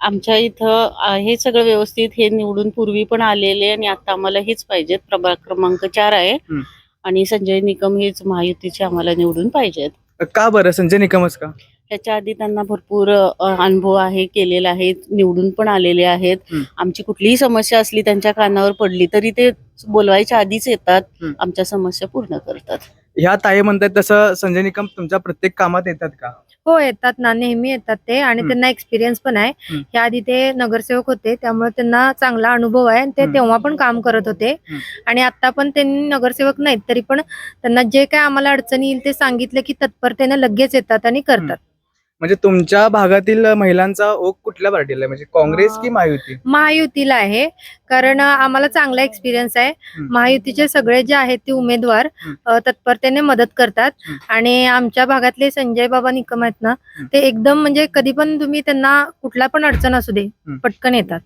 आमच्या इथं हे सगळं व्यवस्थित. हे निवडून पूर्वी पण आलेले आणि आता आम्हाला हेच पाहिजेत. प्रभाग क्रमांक 4 आहे आणि संजय निकम हेच महायुतीचे आम्हाला निवडून पाहिजेत. का बरं संजय निकमच का? ह्याच्या आधी त्यांना भरपूर अनुभव आहे, केलेला आहे, निवडून पण आलेले आहेत. आमची कुठलीही समस्या असली त्यांच्या कानावर पडली तरी ते बोलवायच्या आधीच येतात, आमच्या समस्या पूर्ण करतात. ह्या ताई म्हणतात तसं संजय निकम तुमच्या प्रत्येक कामात येतात का? हो, येतात ना, नेहमी येतात ते. आणि त्यांना एक्सपिरियन्स पण आहे. याआधी ते नगरसेवक होते, त्यामुळे त्यांना चांगला अनुभव आहे. ते तेव्हा पण काम करत होते आणि आता पण त्यांनी नगरसेवक नाहीत तरी पण त्यांना जे काय आम्हाला अडचणी येईल ते सांगितलं की तत्परतेने लगेच येतात आणि करतात. म्हणजे तुमच्या भागातील महिलांचा ओघ कुठल्या पार्टीला आहे, म्हणजे काँग्रेस की महायुती? महायुतीला आहे, कारण आम्हाला चांगला एक्सपिरियन्स आहे. महायुतीचे सगळे जे आहेत ते उमेदवार तत्परतेने मदत करतात आणि आमच्या भागातले संजय बाबा निकम आहेत ना, ते एकदम म्हणजे कधी पण तुम्ही त्यांना कुठला पण अडचण असू दे पटकन येतात.